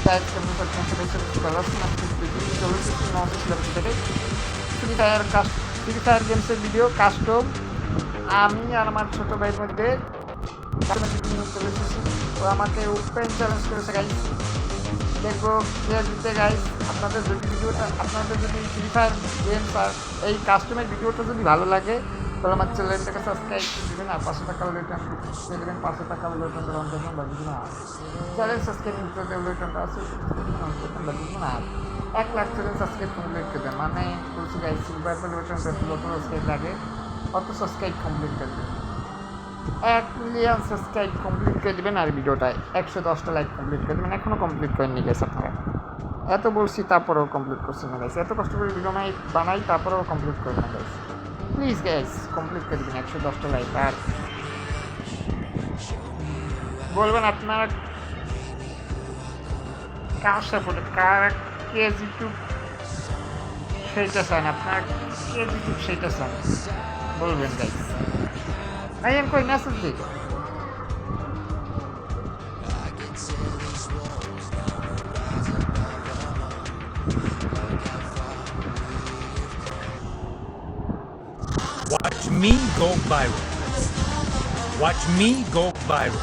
Guys কেমন আছেন? সবাই ভালো আছেন? আজকে ভিডিও চলে এসেছি নতুন সিলেবাস থেকে ফ্রি ফায়ার গেমসের ভিডিও কাস্টম। আমি আর আমার ছোটো ভাইয়ের মধ্যে চলে এসেছি। তো আমাকে ওপেন চ্যালেঞ্জ করেছে গাইস, দেখবো কে জিতে গাইস। আপনাদের যদি ফ্রি ফায়ার গেমস আর এই কাস্টমের ভিডিওটা যদি ভালো লাগে তাহলে আমার চ্যানেলটাকে সাবস্ক্রাইব করে দেবেন আর 500 টাকা রিটার্ন দিয়ে দেবেন। 500 টাকা রিটার্ন দেওয়ার জন্য লাগবে না, চ্যানেল সাবস্ক্রাইব করতে রিটার্নটা আছে লাগবে না। 1 লাখ চ্যানেল সাবস্ক্রাইব কমপ্লিট করে দেন, মানে বলছি গাইস সিলভার রিটার্ন যত সাবস্ক্রাইব লাগে অত সাবস্ক্রাইব কমপ্লিট করে দেবেন। 1 মিলিয়ন সাবস্ক্রাইব কমপ্লিট করে দেবেন আর ভিডিওটায় 110টা লাইক কমপ্লিট করে দেবেন। এখনও কমপ্লিট করেননি গাইস আপনারা, এত বলছি তারপরেও কমপ্লিট করছেন না গাইস। এত কষ্ট করে ভিডিও বানাই তারপরেও কমপ্লিট করবেন না গাইস। প্লিজ গাইস কমপ্লিট করে দেবেন 110টা লাইক। আর বলবেন আপনারা কার সাপোর্টে কে জিতুক সেইটা চান, আপনারা কে জিতুক সেইটা চান বলবেন গাইস। ভাই আমি কই মেসেজ দিই। Watch me go viral. Watch me go viral.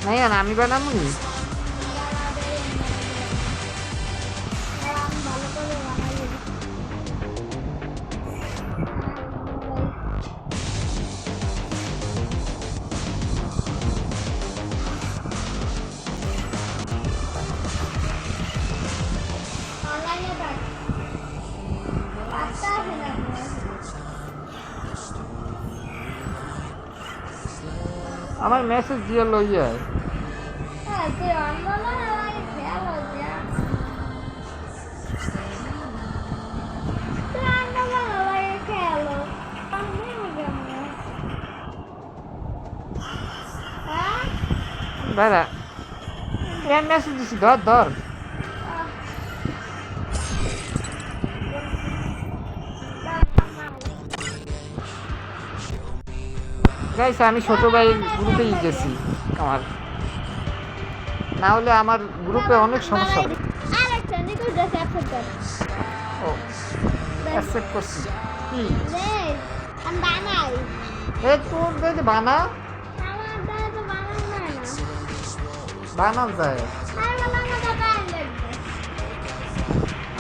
নাই না আমি বানাবো নি। আমার মেসেজ দিয়ে লইয়া দাদা মেসেজ দিছি, ধর ধর গাইস। আমি ছোট ভাইয়ের গ্রুপেই গেছি, আমার না হলে আমার গ্রুপে অনেক সমস্যা হবে। ও অ্যাকসেপ্ট করছি কি তোর দেখে বানা বানান যায়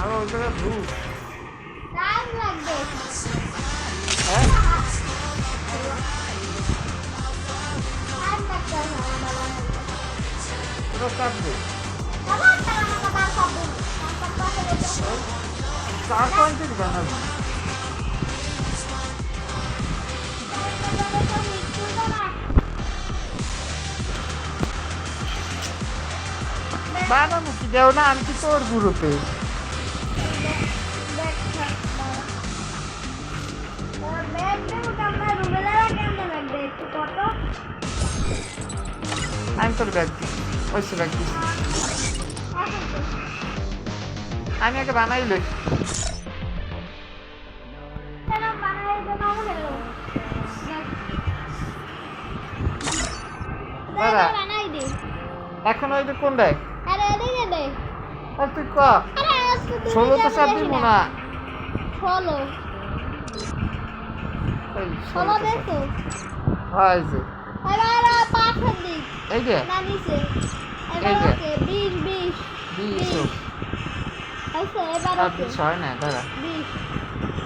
আর ওই জায়গায় ভুল। হ্যাঁ কাটবে 4 পয়েন্টের বানাবো। বানাবো কি দেও না, আমি কি তোর গ্রুপে আমি তোর ব্যাগ দিই, ওই ব্যাগ দিচ্ছি আমি আগে বানাই লই। দাদা এখন ওই যে কোন দেখ তুই ক 16 তো সাত দিব না, 16 হয় যে এই যে হয় না দাদা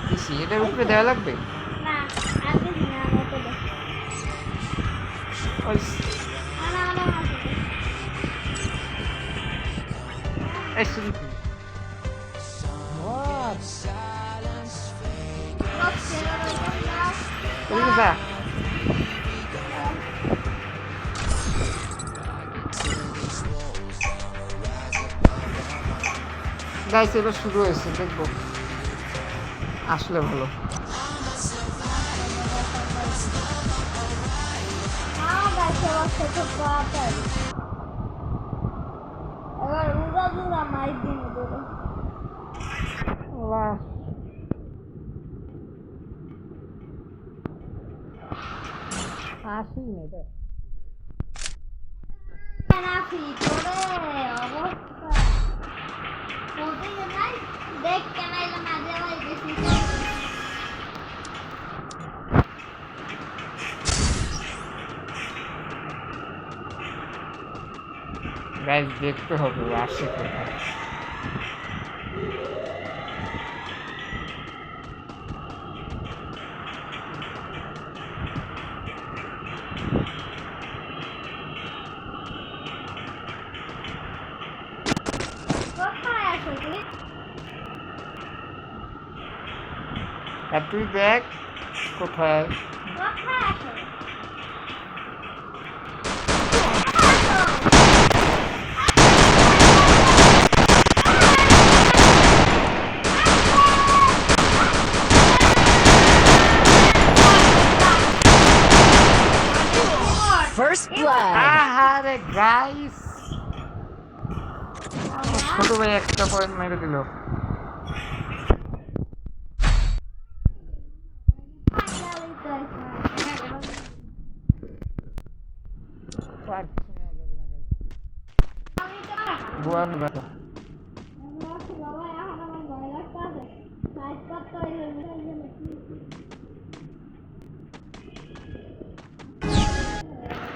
দিছি, এটার উপরে দেওয়া লাগবে। গাইস এবার শুরু হয়েছে, দেখবো আসলে ভালো। অবস্থা খুব তাড়াতাড়ি এবার উড়া মাইক দিন ধরে আল্লাহ আসি মেয়েটা নাফি তোরে অবস্থা বলতে নাই দেখ কেন এলো মাঝে মাঝে বেশি গাইস দেখতে হবে ও আসে কোথায় কোথায় আসো তুই আর তুই দেখ কোথায় কোথায় আসো First blood. আহারে গাইস ছোট ভাই একটা পয়েন্ট মেরে দিল গোয়ান বাবা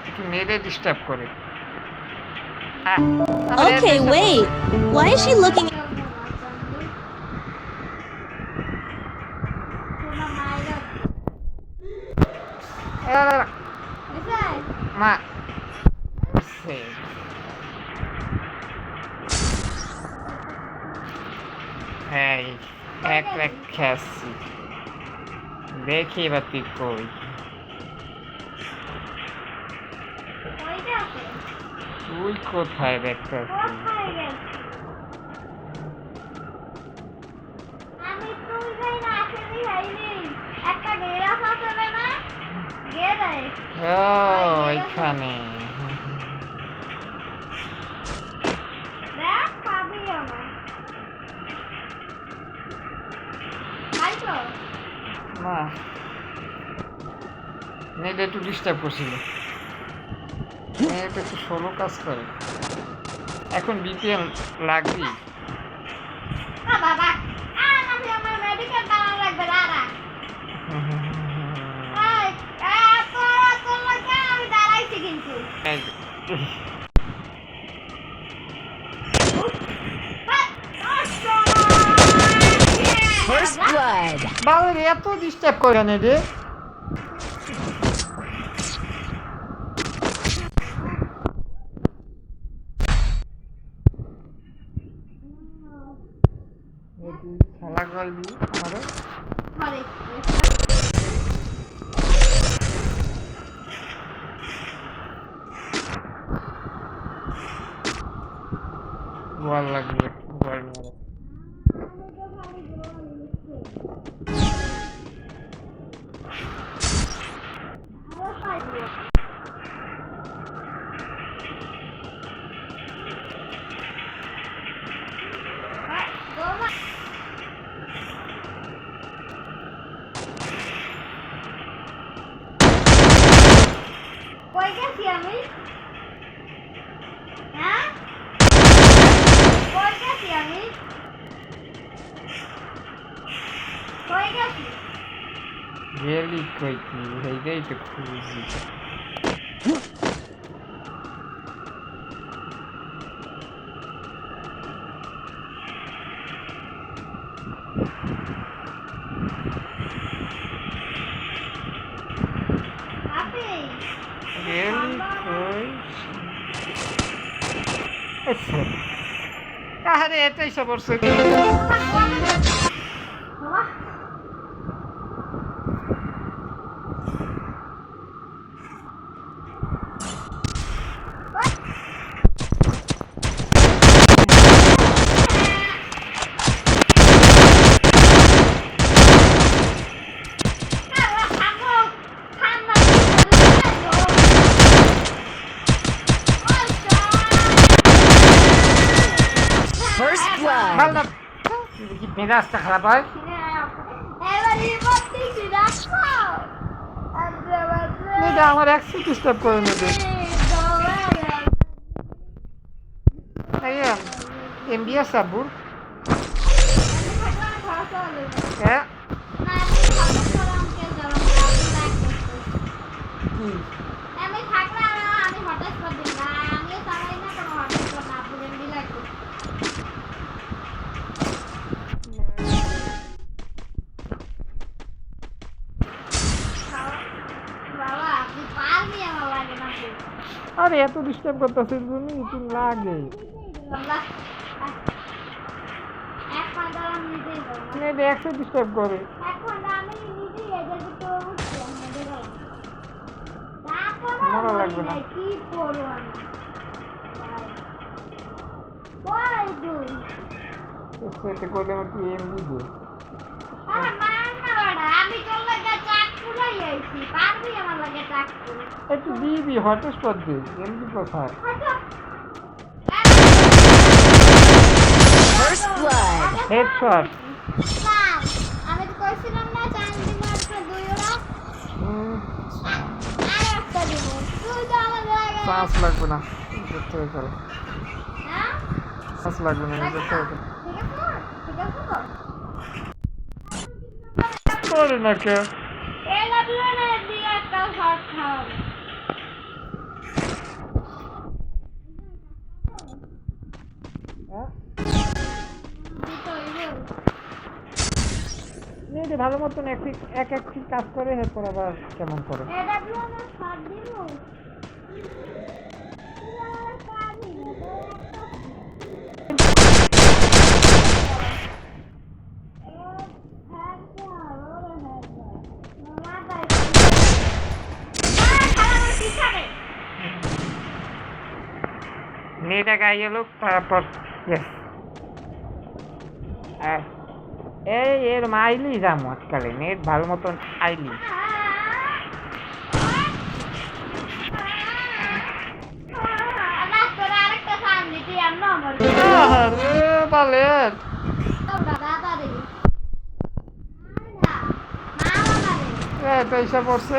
একটু মেরে ডিস্টার্ব করে Okay, wait. Why is she looking? মা এই এক রেখে আসছি দেখি এবার তুই কই তুই কোথায় দেখতে আসছিস আমি তুই যাই না আসেনি হয়নি একটা গেরা ফাসবে না গেরাই ও এখানে দেখ পাবি আমার আইতো মা মেয়েটা একটু ডিস্টার্ব করছিল মেয়েটা একটু সোলো কাজ করে এখন বিপিএল লাগবি বাবা আমি আমার মেডিকেল বানানো লাগবে দাঁড়া এই এত এত লাগে আমি দাঁড়াইছি কিন্তু First blood. বাবার এত ডিস্টার্ব করে না রে খেলা করবি আমারে ঘরে বল লাগবে বল মারে কই গেছি আমি হ্যাঁ কই গেছি আমি কই গেছি গেলি কই কি এইটাই তো খুঁজি আপনি গেলি কই আচ্ছা আরে এটাই সব করছে বাবা মেজাজটা খারাপ হয়। এবার রিমোট দিছি রাখো এটা আমার একশো ডিস্টার্ব করে নেবে। এমবিএস সাবুর হ্যাঁ কি আমি থাকলে আমি হঠাৎ করে দিই না আমিও চালাই না কোনো হঠাৎ করে না পুরো এমবি লাগবে বাবা আপনি পারবি আমার লাগে না আরে এত ডিস্টার্ব করতেছে তুমি তুমি লাগে এক ঘন্টা আমি নিজেই যাবো এটা একশো ডিস্টার্ব করে। এক ঘন্টা আমি নিজেই এদের তো উঠছি মনে লাগবে না। কি করবো আমি বল তুই সেটা করলে আমার কি এমবি দে আরে মান না বাড়া আমি তোর লাগে চাকু লই আইছি পারবি আমার লাগে চাকু একটু দিবি হটস্পট দে এমবি কোথায়? আচ্ছা First blood. হেডশট স্যার আমি তো কইছিলাম না চান্দি মারতে দুই ওরা আর একটা দিব তুই তো আমার লাগে চান্স লাগবে না করতে হবে করো হ্যাঁ চান্স লাগবে না করতে হবে ঠিক আছে করে না কে এই লাগলো না দিয়ে একটা শট খাও হ্যাঁ দিতো এটা ভালো মতন এক একটি কাজ করে এরপর আবার কেমন করে এই লাগলো না শট দিব মেয়েটা গাইয়ে লোক তারপর yes এই এর মাইলি যাম আজকালে নেট ভালো মতন আইলি আরে বালের পয়সা পড়ছে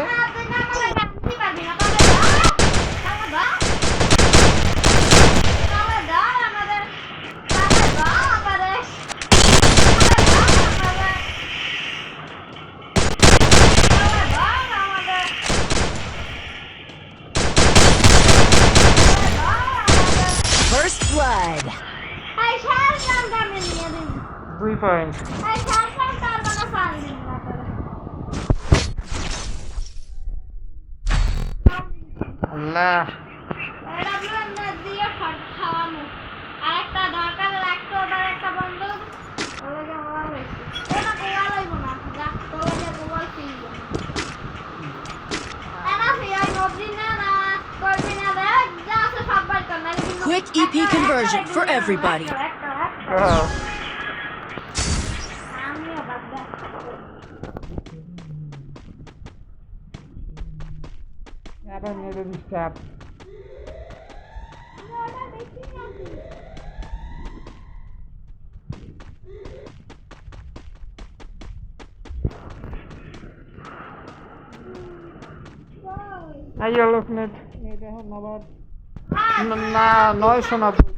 First blood. 2 পয়েন্ট আল্লাহ আরেকটা দরকার রাখতো ওটার একটা বন্দুক ওটাকে বলা হয়েছে ওটা গোয়া লাগবো না যা তোকে গোবল ফিল না ফিয়ার নবজি না না করবি না দেখ যা আছে সব বার কর না Quick EP conversion for everybody. আমিও বাদ দে আবার মেরে ডিস্টার্ব ওটা দেখি না তুই আইয়া লোক নেট নেট এখন আবার না 990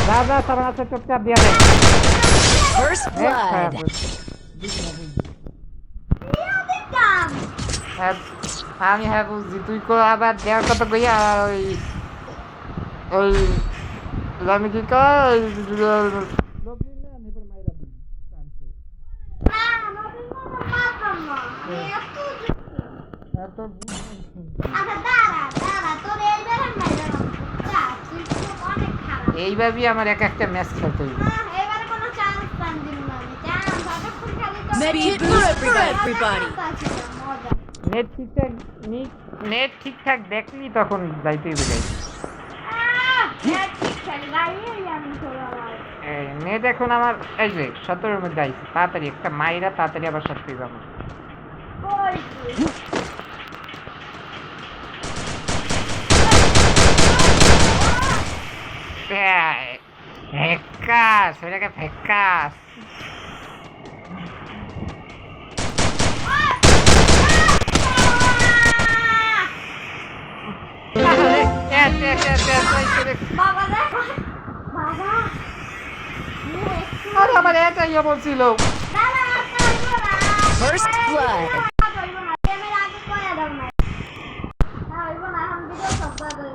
দাদা সারা আছে চুপচাপ দিয়া দে First blood. আমি হ্যাঁ বুঝছি তুই কো আবার দেওয়ার কথা কইয়া ওই ওই আমি কি কই এইভাবেই আমার এক একটা ম্যাচ খেলতে হইবে Medkit boost for everybody. Net ঠিকঠাক দেখলি তখন যাইতেই বোঝাই নেট এখন আমার এই যে 17-এর মধ্যে আইছে তাড়াতাড়ি একটা মাইরা তাড়াতাড়ি আবার 7 যাবো ফেক্কাস ওটাকে ফেক্কাস। বাবা রে বাবা আরে আমার এটা ইয়ে বলছিল। দাদা কাটবো না First blood. কাটবো না ক্যামেরা আগে কইয়া দাও না না হইব না এখন ভিডিও সব করে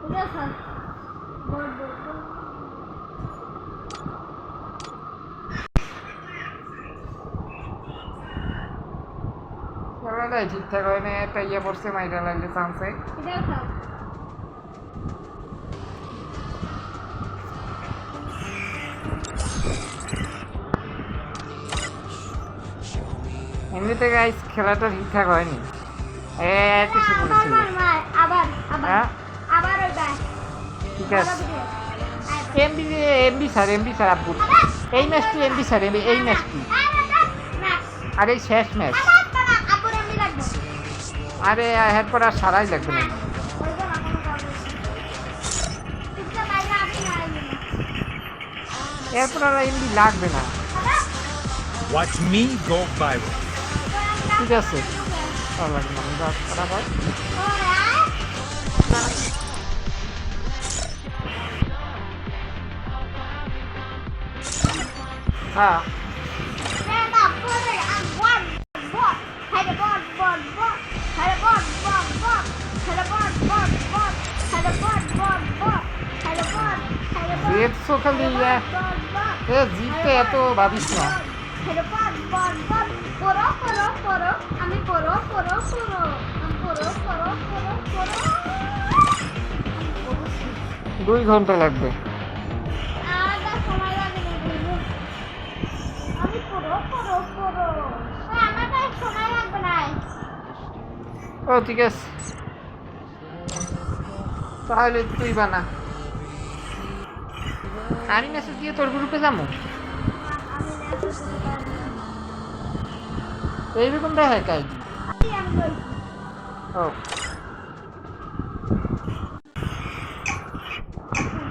ভিডিও সব বড় বড় খেলাটাই ঠিকঠাক হয় না, একটা ইয়ে পড়ছে মাইরা লাগলে চান্সে। ভিডিও সব এমনিতে গাইস খেলাটা ঠিকঠাক হয়নি। একটু সে করেছিল। আবার আবার হ্যাঁ আবার ওই ব্যাগ ঠিক আছে। এমবি স্যার আব্বুর এই ম্যাচটি এমবি স্যার এই ম্যাচটি আর এই শেষ ম্যাচ। আরে এরপর আর সারাই লাগবে না। এরপর আর এমবি লাগবে না। Watch me go viral. ঠিক আছে আর লাগবে না, আমি খারাপ হয়। হ্যাঁ দেখছো খালি জিততে এত ভাবিস না। আমি পড়ো পড়ো পড়ো আমি পড়ো পড়ো পড়ো পড়ো 2 ঘন্টা লাগবে। আলাদা সময় লাগে না বুঝলো? আমি পড়ো পড়ো পড়ো আমার কাছে সময় লাগবে না ও ঠিক আছে তাহলে তুই বানা, আমি মেসেজ দিয়ে তোর গ্রুপে যাবো। আমি মেসেজ করতে পারবো না। এইরকম দেখে কাই আমি বলছি ও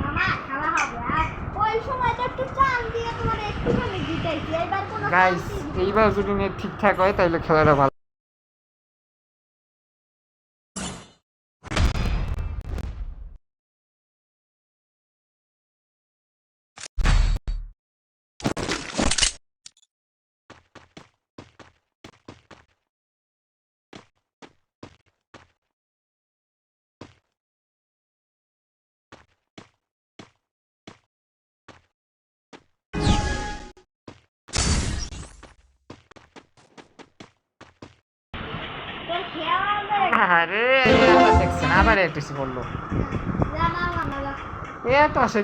মামা খেলা হবে আর ওই সময়টা একটু চাল দিয়ে তোমার একটুখানি জিতাইছি এবার কোনো গাইস এইবার যদি নেট ঠিকঠাক হয় তাহলে খেলাটা ভালো। তোর খেয়াল হবে আরে আবার দেখছেন আবার এটিসি বললো জানা মামলা এ তো আসে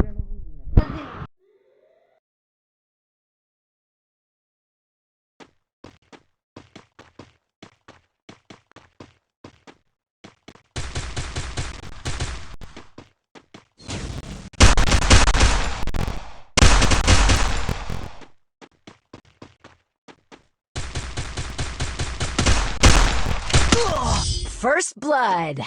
First blood.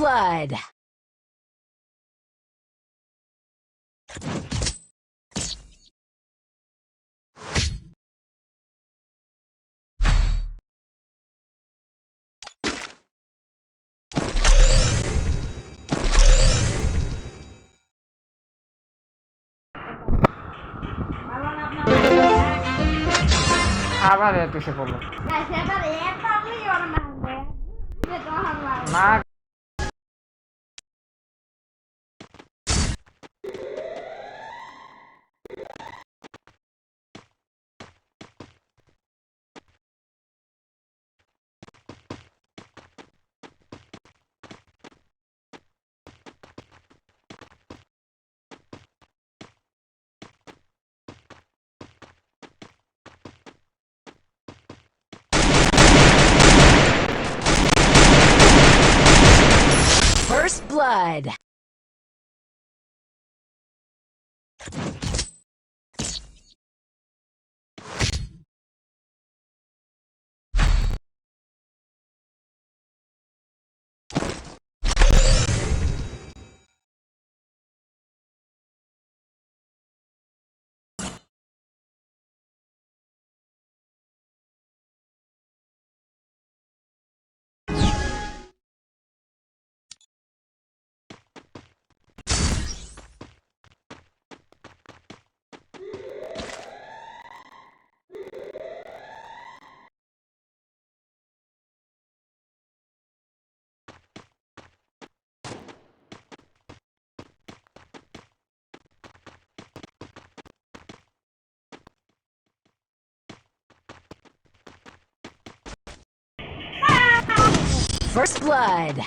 blood. ভালো না আপনার আবার এত এসে পড়লো গাইস এবার এটা আপনি ওর না যে তো আমার না। First blood. First blood.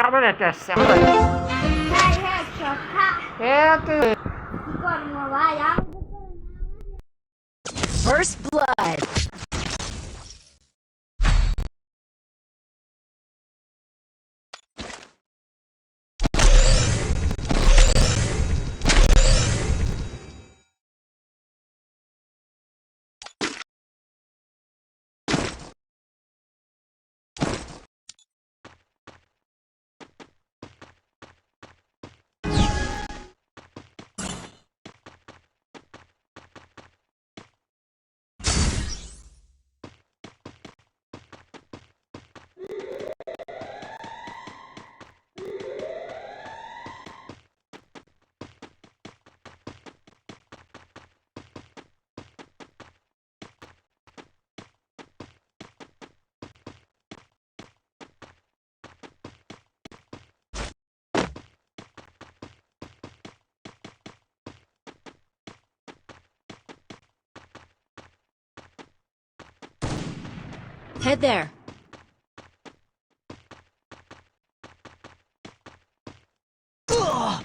আবার এত আসছে ভাই হেডশট খা এত কি করবো ভাই আমি First blood. Head there. Ugh.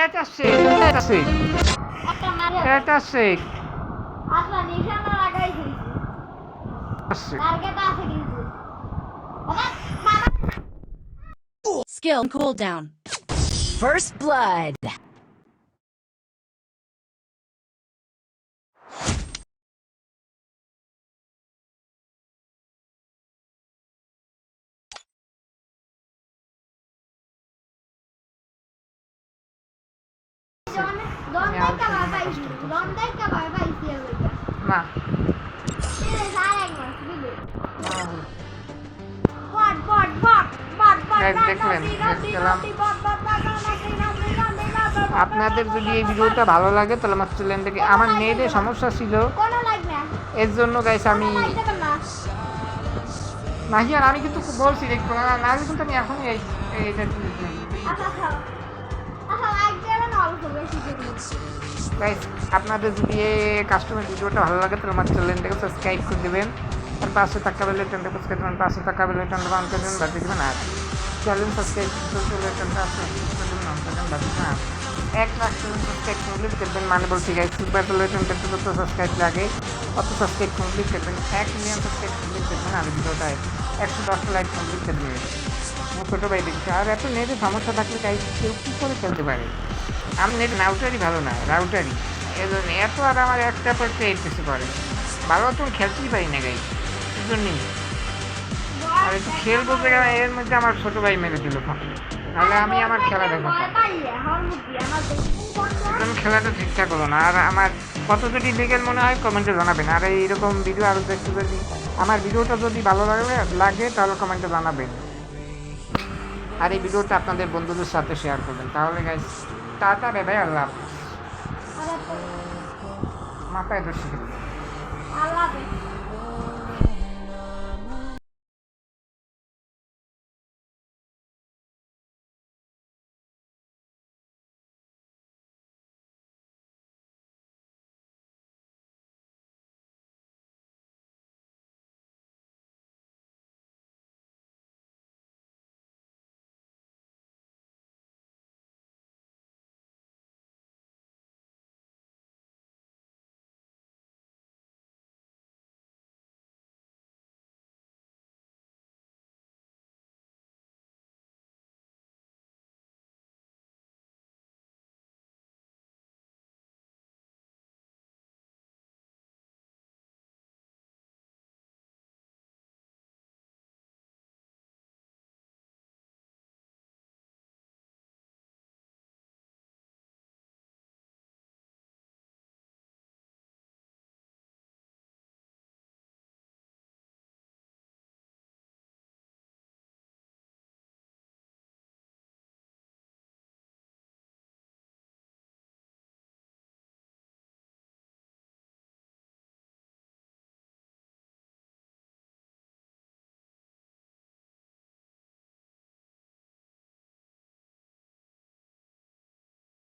এটা শেখ, এটা শেখ, একটা মারে এটা শেখ, আচ্ছা নিশানা লাগাই দিয়েছি শেখ। টার্গেট আছে কিন্তু বাবা বাবা Skill cooldown. First blood. Don দেখা পাইছি don দেখা পাইছি এলাকা না এই আরেক মাস দিলে না। বট বট বট বট বট Guys, দেখলেন, দেখলাম। আপনাদের যদি এই ভিডিওটা ভালো লাগে তাহলে আমার চ্যানেলটাকে, আমার নেটে সমস্যা ছিল কোনো লাইক না এর জন্য গাইস আমি লাইক দেবেন না নাহিয়ান, আমি কিন্তু বলছি দেখবো না, নাহলে কিন্তু আমি এখনই এইটা আচ্ছা লাইক দেবেন অল্প বেশি দেবেন গাইস আপনাদের যদি এই কাস্টমার ভিডিওটা ভালো লাগে তাহলে আমার চ্যানেলটাকে সাবস্ক্রাইব করে দেবেন, আর পাশে থাকা বেল আইকনটা প্রেস করে দেবেন, পাশে থাকা বেল আইকনটা অন করে দেবেন, বাজিয়ে দেবেন। আর চ্যানেল সাবস্ক্রাইব করতে বেল আইকনটা আছে প্রেস করে দেবেন, অন করে দেবেন, বাজিয়ে দেবেন। 1 লাখ চ্যানেল সাবস্ক্রাইব কমপ্লিট করবেন, মানে বলছি গাইস সুপার বেল আইকনটা যত সাবস্ক্রাইব লাগে অত সাবস্ক্রাইব কমপ্লিট করবেন। 1 মিলিয়ন সাবস্ক্রাইব কমপ্লিট করবেন আর ভিডিওটায় 110 লাইক কমপ্লিট করে দেবেন। আমার ছোটো ভাই দেখছি, আর এত নেটে সমস্যা থাকলে গাইস কেউ কী করে খেলতে পারে? আমি নেট রাউটারই ভালো না, রাউটারই এই জন্য এত, আর আমার একটা পড়তে এইচএসি করে ভালো, তো খেলতেই পারি না গাইস এই জন্যই। আর একটু খেল বলতে গেলে এর মধ্যে আমার ছোটো ভাই মেরে দিল ফোন, নাহলে আমি আমার খেলা দেখাতাম। আমি খেলাটা ঠিকঠাক হলো না। আর আমার কত যদি লিগেল মনে হয় কমেন্টে জানাবেন, আর এইরকম ভিডিও আরও দেখতে যদি আমার ভিডিওটা যদি ভালো লাগে তাহলে কমেন্টে জানাবেন, আর এই ভিডিওটা আপনাদের বন্ধুদের সাথে শেয়ার করবেন। তাহলে গাইস টাটা রে ভাই, আল্লাহ হাফেজ। মাথায় দোষ শিখে আল্লাহ